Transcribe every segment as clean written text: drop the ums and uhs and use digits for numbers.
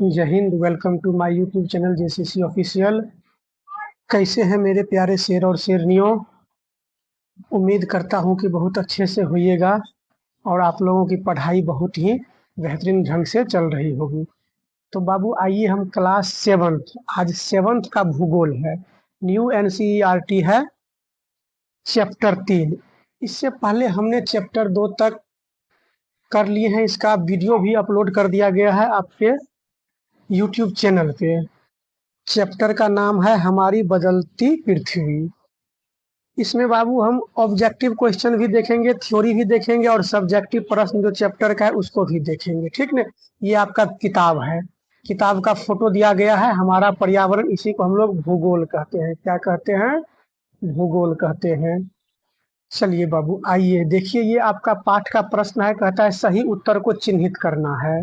जय हिंद। Welcome to my YouTube channel JCC official. कैसे हैं मेरे प्यारे शेर और शेरनियों? उम्मीद करता हूं कि बहुत अच्छे से होइएगा और आप लोगों की पढ़ाई बहुत ही बेहतरीन ढंग से चल रही होगी। तो बाबू आइए हम क्लास 7th, आज 7th का भूगोल है, न्यू एनसीईआरटी है, चैप्टर 3। इससे पहले हमने चैप्टर 2 तक कर लिए हैं। इसका वीडियो भी अपलोड कर दिया गया है आपके यूट्यूब चैनल पे। चैप्टर का नाम है हमारी बदलती पृथ्वी। इसमें बाबू हम ऑब्जेक्टिव क्वेश्चन भी देखेंगे, थ्योरी भी देखेंगे और सब्जेक्टिव प्रश्न जो चैप्टर का है उसको भी देखेंगे, ठीक ना। ये आपका किताब है, किताब का फोटो दिया गया है, हमारा पर्यावरण, इसी को हम लोग भूगोल कहते हैं। क्या कहते हैं? भूगोल कहते हैं। चलिए बाबू आइए देखिए, ये आपका पाठ का प्रश्न है, कहता है सही उत्तर को चिन्हित करना है।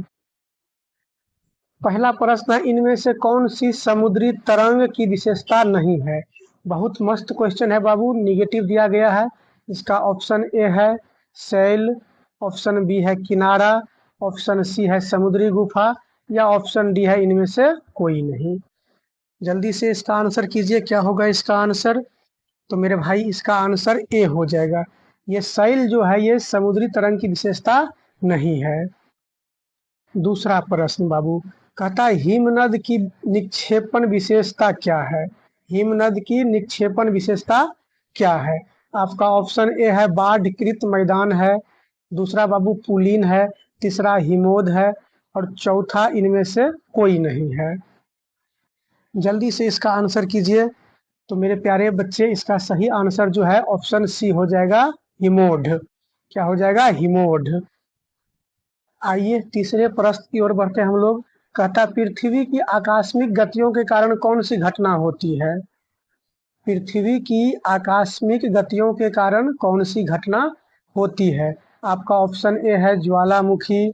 पहला प्रश्न है, इनमें से कौन सी समुद्री तरंग की विशेषता नहीं है? बहुत मस्त क्वेश्चन है बाबू, निगेटिव दिया गया है। इसका ऑप्शन ए है सैल, ऑप्शन बी है किनारा, ऑप्शन सी है समुद्री गुफा, या ऑप्शन डी है इनमें से कोई नहीं। जल्दी से इसका आंसर कीजिए, क्या होगा इसका आंसर? तो मेरे भाई इसका आंसर ए हो जाएगा। ये सैल जो है ये समुद्री तरंग की विशेषता नहीं है। दूसरा प्रश्न बाबू, कहता है हिमनद की निक्षेपण विशेषता क्या है? हिमनद की निक्षेपण विशेषता क्या है? आपका ऑप्शन ए है बाढ़कृत मैदान है, दूसरा बाबू पुलीन है, तीसरा हिमोद है और चौथा इनमें से कोई नहीं है। जल्दी से इसका आंसर कीजिए। तो मेरे प्यारे बच्चे, इसका सही आंसर जो है ऑप्शन सी हो जाएगा, हिमोड। क्या हो जाएगा? हिमोड। आइए तीसरे प्रश्न की ओर बढ़ते हैं हम लोग। कहता पृथ्वी की आकस्मिक गतियों के कारण कौन सी घटना होती है? पृथ्वी की आकस्मिक गतियों के कारण कौन सी घटना होती है? आपका ऑप्शन ए है ज्वालामुखी,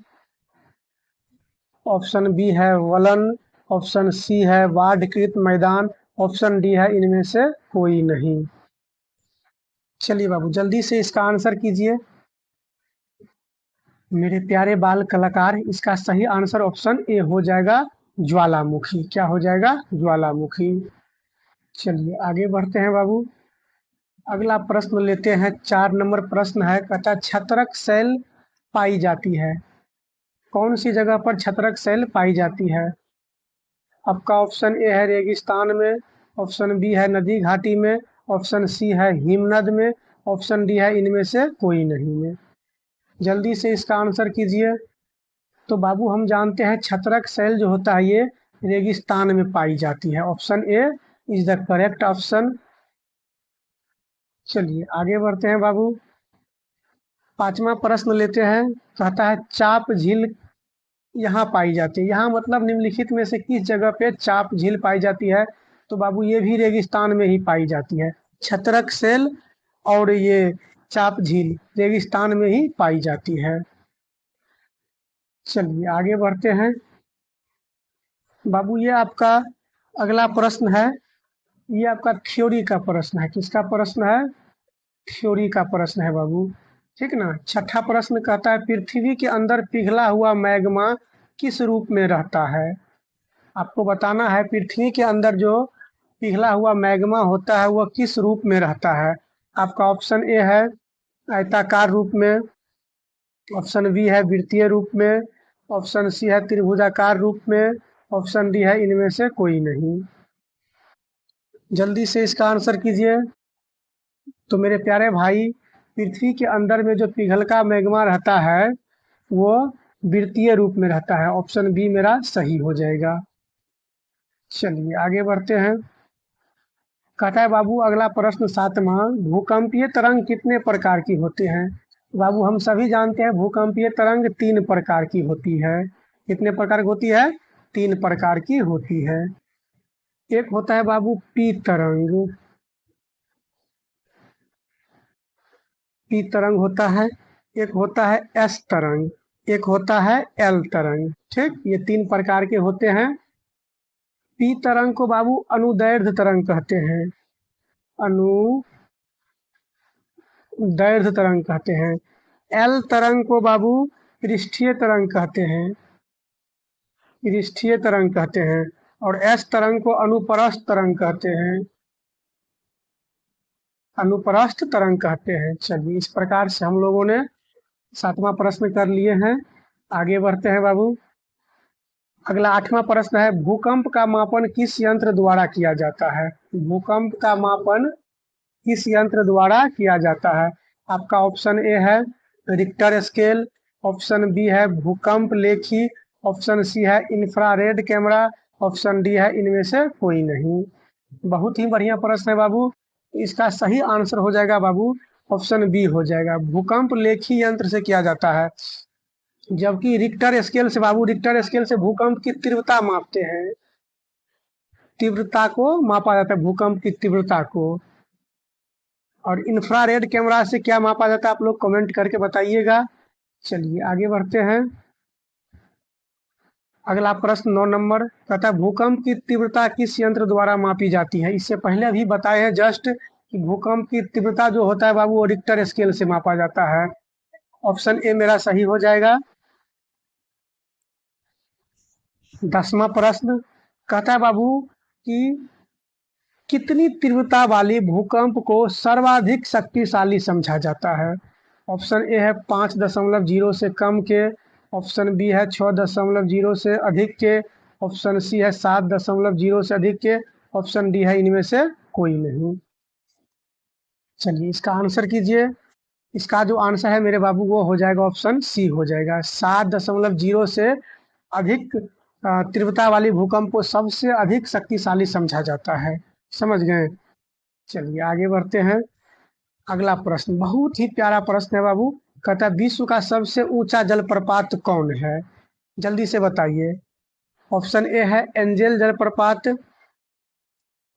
ऑप्शन बी है वलन, ऑप्शन सी है बाढ़कृत मैदान, ऑप्शन डी है इनमें से कोई नहीं। चलिए बाबू जल्दी से इसका आंसर कीजिए मेरे प्यारे बाल कलाकार। इसका सही आंसर ऑप्शन ए हो जाएगा, ज्वालामुखी। क्या हो जाएगा? ज्वालामुखी। चलिए आगे बढ़ते हैं बाबू। अगला प्रश्न लेते हैं, 4 नंबर प्रश्न है, कहता है छत्रक शैल पाई जाती है। कौन सी जगह पर छत्रक शैल पाई जाती है? आपका ऑप्शन ए है रेगिस्तान में, ऑप्शन बी है नदी घाटी में, ऑप्शन सी है हिमनद में, ऑप्शन डी है इनमें से कोई नहीं में। जल्दी से इसका आंसर कीजिए। तो बाबू हम जानते हैं छत्रक शैल जो होता है ये रेगिस्तान में पाई जाती है। Option A is the correct option. चलिए आगे बढ़ते हैं बाबू। 5वां प्रश्न लेते हैं, कहता है चाप झील यहाँ पाई जाती है। यहाँ मतलब निम्नलिखित में से किस जगह पे चाप झील पाई जाती है? तो बाबू ये भी रेगिस्तान में ही पाई जाती है। छत्रक शैल और ये चाप झील रेगिस्तान में ही पाई जाती है। चलिए आगे बढ़ते हैं बाबू। ये आपका अगला प्रश्न है, ये आपका थ्योरी का प्रश्न है। किसका प्रश्न है? थ्योरी का प्रश्न है बाबू, ठीक ना। छठा प्रश्न कहता है पृथ्वी के अंदर पिघला हुआ मैग्मा किस रूप में रहता है? आपको बताना है पृथ्वी के अंदर जो पिघला हुआ मैग्मा होता है वह किस रूप में रहता है। आपका ऑप्शन ए है आयताकार रूप में, ऑप्शन बी है वृत्तीय रूप में, ऑप्शन सी है त्रिभुजाकार रूप में, ऑप्शन डी है इनमें से कोई नहीं। जल्दी से इसका आंसर कीजिए। तो मेरे प्यारे भाई, पृथ्वी के अंदर में जो पिघलका मैग्मा रहता है वो वृत्तीय रूप में रहता है। ऑप्शन बी मेरा सही हो जाएगा। चलिए आगे बढ़ते हैं। कहता है बाबू अगला प्रश्न 7वां, भूकंपीय तरंग कितने प्रकार की होते हैं? बाबू हम सभी जानते हैं भूकंपीय तरंग 3 प्रकार की होती है। कितने प्रकार की होती है? 3 प्रकार की होती है। एक होता है बाबू पी तरंग, पी तरंग होता है। एक होता है एस तरंग, एक होता है एल तरंग। ठीक, ये 3 प्रकार के होते हैं। पी तरंग को बाबू अनुदैर्ध्य तरंग कहते हैं, अनुदैर्ध्य तरंग कहते हैं। एल तरंग को बाबू पृष्ठीय तरंग कहते हैं। पृष्ठीय तरंग कहते हैं और एस तरंग को अनुप्रस्थ तरंग कहते हैं। अनुप्रस्थ तरंग कहते हैं। चलिए, इस प्रकार से हम लोगों ने 7वां प्रश्न कर लिए हैं। आगे बढ़ते हैं बाबू। अगला 8वां प्रश्न है, भूकंप का मापन किस यंत्र द्वारा किया जाता है? भूकंप का मापन किस यंत्र द्वारा किया जाता है? आपका ऑप्शन ए है रिक्टर स्केल, ऑप्शन बी है भूकंप लेखी, ऑप्शन सी है इंफ्रारेड कैमरा, ऑप्शन डी है इनमें से कोई नहीं। बहुत ही बढ़िया प्रश्न है बाबू। इसका सही आंसर हो जाएगा बाबू ऑप्शन बी हो जाएगा, भूकंप लेखी यंत्र से किया जाता है। जबकि रिक्टर स्केल से बाबू, रिक्टर स्केल से भूकंप की तीव्रता मापते हैं, तीव्रता को मापा जाता है, भूकंप की तीव्रता को। और इंफ्रारेड कैमरा से क्या मापा जाता है, आप लोग कमेंट करके बताइएगा। चलिए आगे बढ़ते हैं। अगला प्रश्न 9 नंबर कहता है, भूकंप की तीव्रता किस यंत्र द्वारा मापी जाती है? इससे पहले भी बताए हैं जस्ट कि भूकंप की तीव्रता जो होता है बाबू वो रिक्टर स्केल से मापा जाता है। ऑप्शन ए मेरा सही हो जाएगा। 10वां प्रश्न कहता है बाबू कि कितनी तीव्रता वाली भूकंप को सर्वाधिक शक्तिशाली समझा जाता है? ऑप्शन ए है 5.0 से कम के, ऑप्शन बी है 6.0 से अधिक के, ऑप्शन सी है 7.0 से अधिक के, ऑप्शन डी है इनमें से कोई नहीं। चलिए इसका आंसर कीजिए। इसका जो आंसर है मेरे बाबू वो हो जाएगा ऑप्शन सी हो जाएगा, 7.0 से अधिक तीव्रता वाली भूकंप को सबसे अधिक शक्तिशाली समझा जाता है। समझ गए? चलिए आगे बढ़ते हैं। अगला प्रश्न बहुत ही प्यारा प्रश्न है बाबू। कहता है, विश्व का सबसे ऊंचा जलप्रपात कौन है? जल्दी से बताइए। ऑप्शन ए है एंजल जलप्रपात,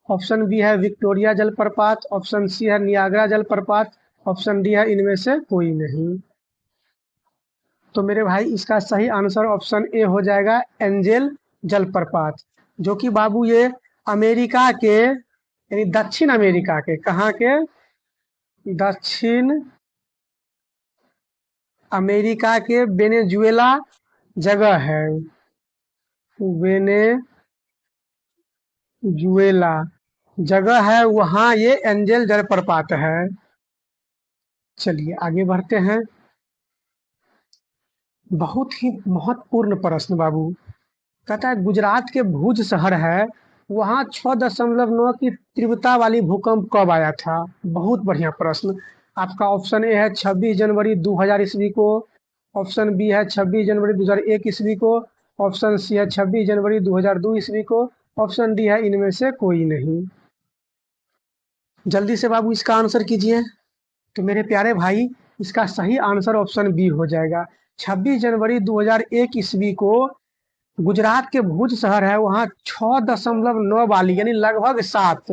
ऑप्शन बी है विक्टोरिया जलप्रपात, ऑप्शन सी है नियाग्रा जलप्रपात, ऑप्शन डी है इनमें से कोई नहीं। तो मेरे भाई इसका सही आंसर ऑप्शन ए हो जाएगा, एंजल जलप्रपात, जो कि बाबू ये अमेरिका के यानी दक्षिण अमेरिका के, कहाँ के? दक्षिण अमेरिका के वेनेजुएला जगह है, वेनेजुएला जगह है, वहाँ ये एंजल जलप्रपात है। चलिए आगे बढ़ते हैं। बहुत ही महत्वपूर्ण प्रश्न बाबू। कहता है, गुजरात के भुज शहर है, वहाँ 6.9 की तीव्रता वाली भूकंप कब आया था? बहुत बढ़िया प्रश्न। आपका ऑप्शन ए है 26 जनवरी 2000 ईस्वी को, ऑप्शन बी है 26 जनवरी 2001 ईस्वी को, ऑप्शन सी है 26 जनवरी 2002 ईस्वी को, ऑप्शन डी है इनमें से कोई नहीं। जल्दी से बाबू इसका आंसर कीजिए। तो मेरे प्यारे भाई इसका सही आंसर ऑप्शन बी हो जाएगा, 26 जनवरी 2001 ईस्वी को गुजरात के भुज शहर है, वहाँ 6.9 वाली यानी लगभग 7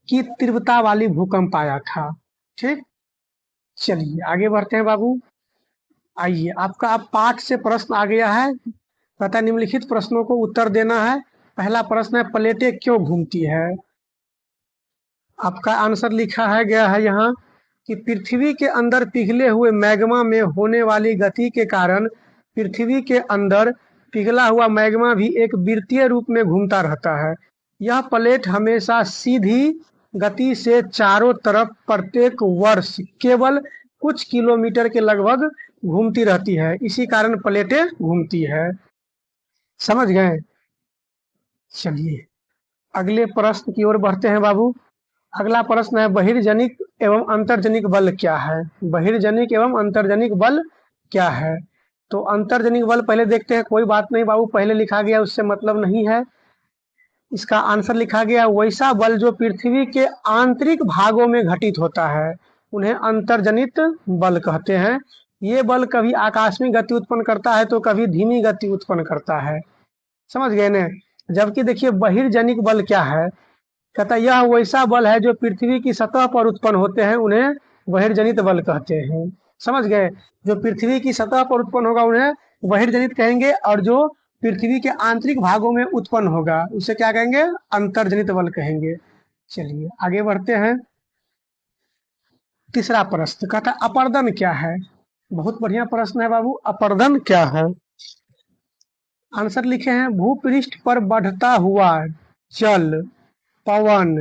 की तीव्रता वाली भूकंप आया था। ठीक, चलिए आगे बढ़ते हैं बाबू। आइए आपका अब पाठ से प्रश्न आ गया है। कहता है, निम्नलिखित प्रश्नों को उत्तर देना है। पहला प्रश्न है, प्लेटें क्यों घूमती है? आपका आंसर लिखा है गया है यहाँ कि पृथ्वी के अंदर पिघले हुए मैग्मा में होने वाली गति के कारण पृथ्वी के अंदर पिघला हुआ मैग्मा भी एक वृत्तीय रूप में घूमता रहता है। यह प्लेट हमेशा सीधी गति से चारों तरफ प्रत्येक वर्ष केवल कुछ किलोमीटर के लगभग घूमती रहती है, इसी कारण प्लेटें घूमती है। समझ गए? चलिए अगले प्रश्न की ओर बढ़ते हैं बाबू। अगला प्रश्न है, बहिर्जनिक एवं अंतर्जनिक बल क्या है? बहिर्जनिक एवं अंतर्जनिक बल क्या है? तो अंतर्जनिक बल पहले देखते हैं। कोई बात नहीं बाबू, पहले लिखा गया उससे मतलब नहीं है। इसका आंसर लिखा गया, वैसा बल जो पृथ्वी के आंतरिक भागों में घटित होता है उन्हें अंतर्जनित बल कहते हैं। ये बल कभी आकस्मिक गति उत्पन्न करता है तो कभी धीमी गति उत्पन्न करता है। समझ गए ना? जबकि देखिए बहिर्जनिक बल क्या है, कहता है यह वैसा बल है जो पृथ्वी की सतह पर उत्पन्न होते हैं, उन्हें बहिर्जनित बल कहते हैं। समझ गए? जो पृथ्वी की सतह पर उत्पन्न होगा उन्हें बहिर्जनित कहेंगे, और जो पृथ्वी के आंतरिक भागों में उत्पन्न होगा उसे क्या कहेंगे? अंतर्जनित बल कहेंगे। चलिए आगे बढ़ते हैं। तीसरा प्रश्न कहता है, अपर्दन क्या है? बहुत बढ़िया प्रश्न है बाबू, अपर्दन क्या है? आंसर लिखे हैं भूपृष्ठ पर बढ़ता हुआ जल, पवन,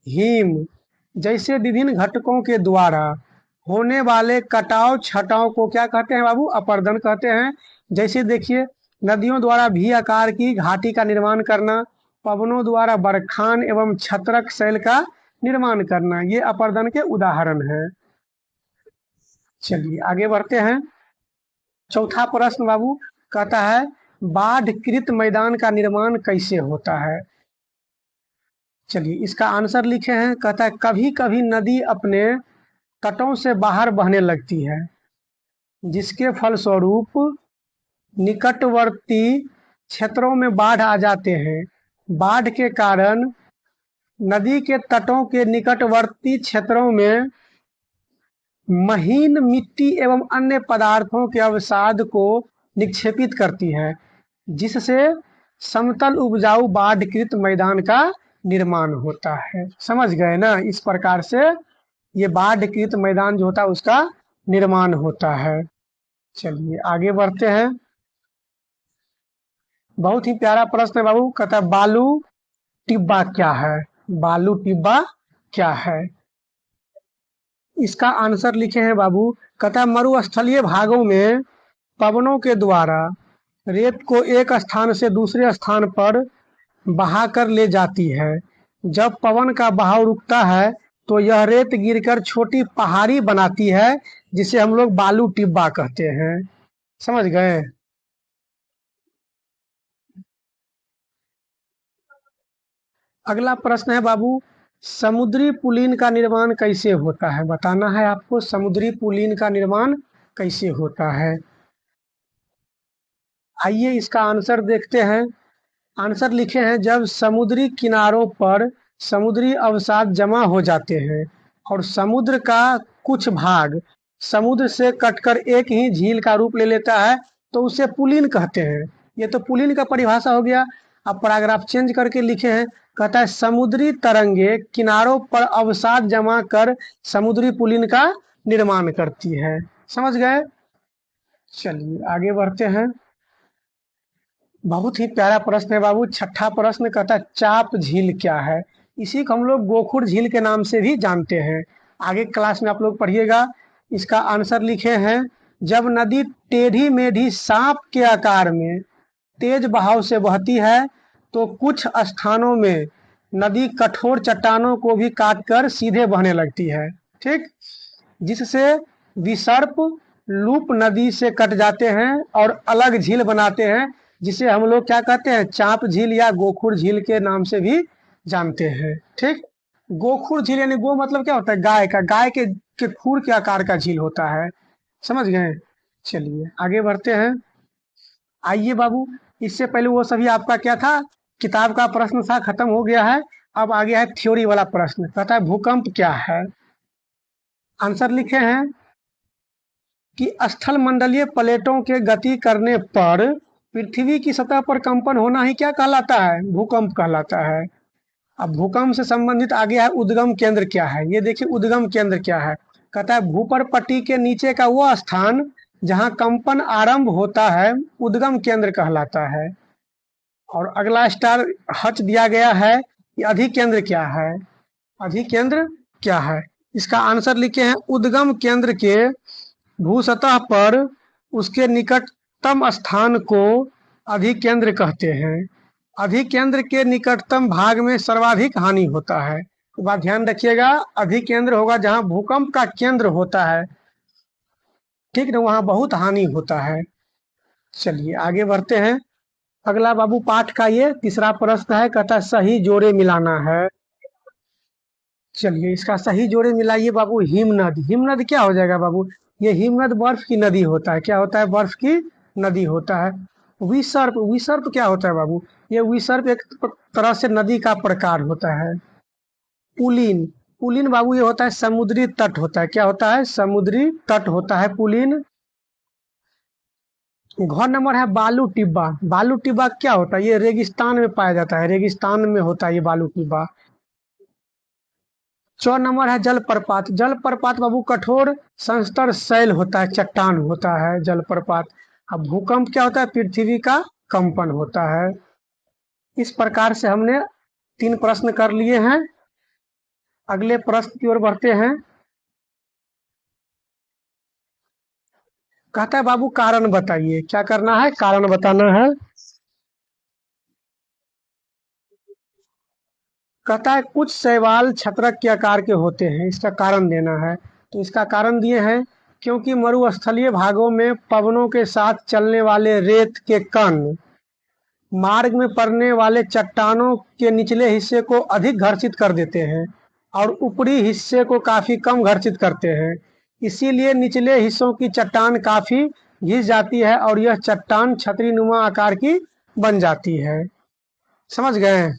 हिम जैसे विभिन्न घटकों के द्वारा होने वाले कटाव छटाव को क्या कहते हैं बाबू? अपरदन कहते हैं। जैसे देखिए, नदियों द्वारा भी आकार की घाटी का निर्माण करना, पवनों द्वारा बरखान एवं छत्रक शैल का निर्माण करना, ये अपरदन के उदाहरण हैं। चलिए आगे बढ़ते हैं। चौथा प्रश्न बाबू कहता है बाढ़कृत मैदान का निर्माण कैसे होता है? चलिए इसका आंसर लिखे हैं, कहता है कभी कभी नदी अपने तटों से बाहर बहने लगती है, जिसके फलस्वरूप निकटवर्ती क्षेत्रों में बाढ़ आ जाते हैं। बाढ़ के कारण नदी के तटों के निकटवर्ती क्षेत्रों में महीन मिट्टी एवं अन्य पदार्थों के अवसाद को निक्षेपित करती है, जिससे समतल उपजाऊ बाढ़कृत मैदान का निर्माण होता है। समझ गए ना? इस प्रकार से ये बाढ़कृत मैदान जो होता है उसका निर्माण होता है। चलिए आगे बढ़ते हैं। बहुत ही प्यारा प्रश्न है बाबू, कहता है बालू टिब्बा क्या है? बालू टिब्बा क्या है? इसका आंसर लिखे हैं बाबू, कहता है मरुस्थलीय भागों में पवनों के द्वारा रेत को एक स्थान से दूसरे स्थान पर बहाकर ले जाती है। जब पवन का बहाव रुकता है तो यह रेत गिरकर छोटी पहाड़ी बनाती है, जिसे हम लोग बालू टिब्बा कहते हैं। समझ गए? अगला प्रश्न है बाबू, समुद्री पुलिन का निर्माण कैसे होता है? बताना है आपको समुद्री पुलिन का निर्माण कैसे होता है। आइए इसका आंसर देखते हैं। आंसर लिखे हैं जब समुद्री किनारों पर समुद्री अवसाद जमा हो जाते हैं और समुद्र का कुछ भाग समुद्र से कटकर एक ही झील का रूप ले लेता है तो उसे पुलिन कहते हैं। ये तो पुलिन का परिभाषा हो गया। अब पैराग्राफ चेंज करके लिखे हैं, कहता है समुद्री तरंगे किनारों पर अवसाद जमा कर समुद्री पुलिन का निर्माण करती है। समझ गए? चलिए आगे बढ़ते हैं। बहुत ही प्यारा प्रश्न है बाबू, छठा प्रश्न कहता है चाप झील क्या है? इसी को हम लोग गोखुर झील के नाम से भी जानते हैं। आगे क्लास में आप लोग पढ़िएगा। इसका आंसर लिखे हैं जब नदी टेढ़ी मेढ़ी सांप के आकार में तेज बहाव से बहती है तो कुछ स्थानों में नदी कठोर चट्टानों को भी काटकर सीधे बहने लगती है। ठीक, जिससे विसर्प लूप नदी से कट जाते हैं और अलग झील बनाते हैं, जिसे हम लोग क्या कहते हैं? चाप झील या गोखुर झील के नाम से भी जानते हैं। ठीक, गोखुर झील यानी गो मतलब क्या होता है? गाय का, गाय के खुर के आकार का झील होता है। समझ गए? चलिए आगे बढ़ते हैं। आइए बाबू, इससे पहले वो सभी आपका क्या था, किताब का प्रश्न था, खत्म हो गया है। अब आ गया है थ्योरी वाला प्रश्न, कहता है भूकंप क्या है? आंसर लिखे हैं कि स्थल मंडलीय प्लेटों के गति करने पर पृथ्वी की सतह पर कंपन होना ही क्या कहलाता है? भूकंप कहलाता है। अब भूकंप से संबंधित आगे है उद्गम केंद्र क्या है? ये देखिए उद्गम केंद्र क्या है, कहता है भूपर पट्टी के नीचे का वो स्थान जहां कंपन आरंभ होता है उद्गम केंद्र कहलाता है। और अगला स्टार हच दिया गया है कि अधिकेंद्र क्या है? अधिकेंद्र क्या है? इसका आंसर लिखे हैं उद्गम केंद्र के भूसतह पर उसके निकटतम स्थान को अधिकेंद्र कहते हैं। अधिकेंद्र के निकटतम भाग में सर्वाधिक हानि होता है। तो बात ध्यान रखिएगा, अधिकेंद्र होगा जहां भूकंप का केंद्र होता है, ठीक ना, वहां बहुत हानि होता है। चलिए आगे बढ़ते हैं। अगला बाबू पाठ का ये तीसरा प्रश्न है, कहता है सही जोड़े मिलाना है। चलिए इसका सही जोड़े मिलाइए बाबू। हिमनद, हिमनद क्या हो जाएगा बाबू? ये हिमनद बर्फ की नदी होता है। क्या होता है? बर्फ की नदी होता है। विसर्प, विसर्प क्या होता है बाबू? ये विसर्प एक तरह से नदी का प्रकार होता है। पुलिन, पुलिन बाबू ये होता है समुद्री तट होता है। क्या होता है? समुद्री तट होता है पुलिन। घ नंबर है बालू टिब्बा। बालू टिब्बा क्या होता है? ये रेगिस्तान में पाया जाता है, रेगिस्तान में होता है ये बालू टिब्बा। च नंबर है जलप्रपात। जलप्रपात बाबू कठोर संस्तर शैल होता है, चट्टान होता है जलप्रपात। अब भूकंप क्या होता है? पृथ्वी का कंपन होता है। इस प्रकार से हमने 3 प्रश्न कर लिए हैं। अगले प्रश्न की ओर बढ़ते हैं। कहता है बाबू कारण बताइए। क्या करना है? कारण बताना है। कहता है कुछ शैवाल छत्रक के आकार के होते हैं, इसका कारण देना है। तो इसका कारण दिए हैं, क्योंकि मरुस्थलीय भागों में पवनों के साथ चलने वाले रेत के कण मार्ग में पड़ने वाले चट्टानों के निचले हिस्से को अधिक घर्षित कर देते हैं और ऊपरी हिस्से को काफी कम घर्षित करते हैं। इसीलिए निचले हिस्सों की चट्टान काफी घिस जाती है और यह चट्टान छतरी नुमा आकार की बन जाती है। समझ गए?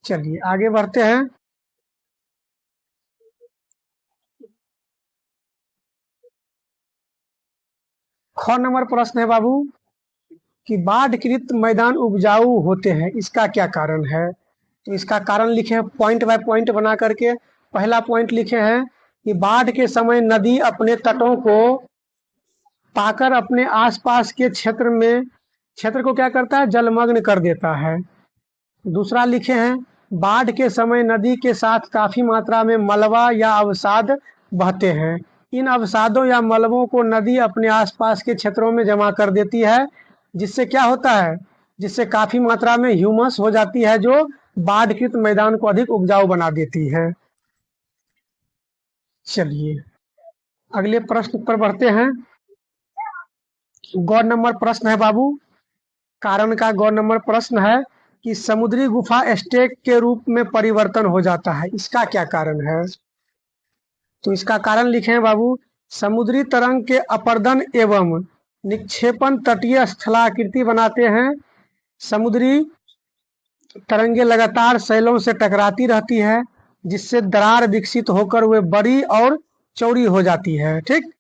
चलिए आगे बढ़ते हैं। ख नंबर प्रश्न है बाबू कि बाढ़कृत मैदान उपजाऊ होते हैं, इसका क्या कारण है? तो इसका कारण लिखे हैं पॉइंट बाय पॉइंट बना करके। पहला पॉइंट लिखे हैं कि बाढ़ के समय नदी अपने तटों को पाकर अपने आसपास के क्षेत्र को क्या करता है? जलमग्न कर देता है। दूसरा लिखे हैं बाढ़ के समय नदी के साथ काफी मात्रा में मलबा या अवसाद बहते हैं। इन अवसादों या मलबों को नदी अपने आसपास के क्षेत्रों में जमा कर देती है, जिससे क्या होता है? जिससे काफी मात्रा में ह्यूमस हो जाती है, जो बाढ़कृत मैदान को अधिक उपजाऊ बना देती है। चलिए अगले प्रश्न पर बढ़ते हैं। गौ नंबर प्रश्न है बाबू, कारण का गौ नंबर प्रश्न है कि समुद्री गुफा स्टेक के रूप में परिवर्तन हो जाता है, इसका क्या कारण है? तो इसका कारण लिखे हैं बाबू, समुद्री तरंग के अपर्दन एवं निक्षेपण तटीय स्थलाकृति बनाते हैं। समुद्री तरंगे लगातार शैलों से टकराती रहती है, जिससे दरार विकसित होकर वे बड़ी और चौड़ी हो जाती है। ठीक,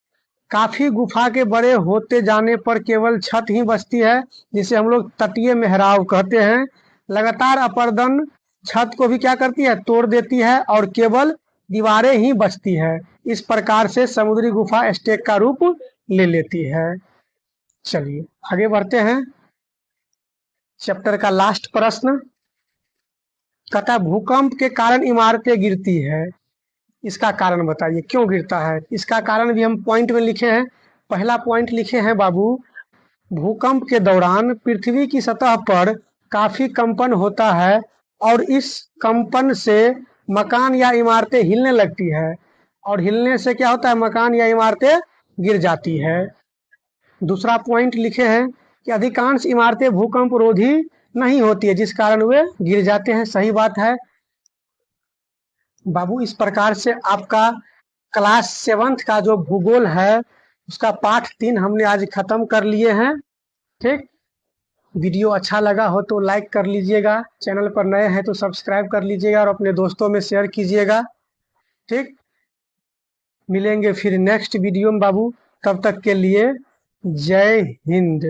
काफी गुफा के बड़े होते जाने पर केवल छत ही बचती है, जिसे हम लोग तटीय मेहराब कहते हैं। लगातार अपर्दन छत को भी क्या करती है? तोड़ देती है और केवल दीवारें ही बचती है। इस प्रकार से समुद्री गुफा स्टेक का रूप ले लेती है। चलिए आगे बढ़ते हैं। चैप्टर का लास्ट प्रश्न कहता है भूकंप के कारण इमारतें गिरती है, इसका कारण बताइए, क्यों गिरता है? इसका कारण भी हम पॉइंट में लिखे हैं। पहला पॉइंट लिखे हैं बाबू, भूकंप के दौरान पृथ्वी की सतह पर काफी कंपन होता है और इस कंपन से मकान या इमारतें हिलने लगती है, और हिलने से क्या होता है? मकान या इमारतें गिर जाती है। दूसरा पॉइंट लिखे हैं कि अधिकांश इमारतें भूकंप रोधी नहीं होती है, जिस कारण वे गिर जाते हैं। सही बात है बाबू। इस प्रकार से आपका क्लास 7th का जो भूगोल है उसका पाठ 3 हमने आज खत्म कर लिए हैं। ठीक, वीडियो अच्छा लगा हो तो लाइक कर लीजिएगा, चैनल पर नए हैं तो सब्सक्राइब कर लीजिएगा और अपने दोस्तों में शेयर कीजिएगा। ठीक, मिलेंगे फिर नेक्स्ट वीडियो में बाबू, तब तक के लिए जय हिंद।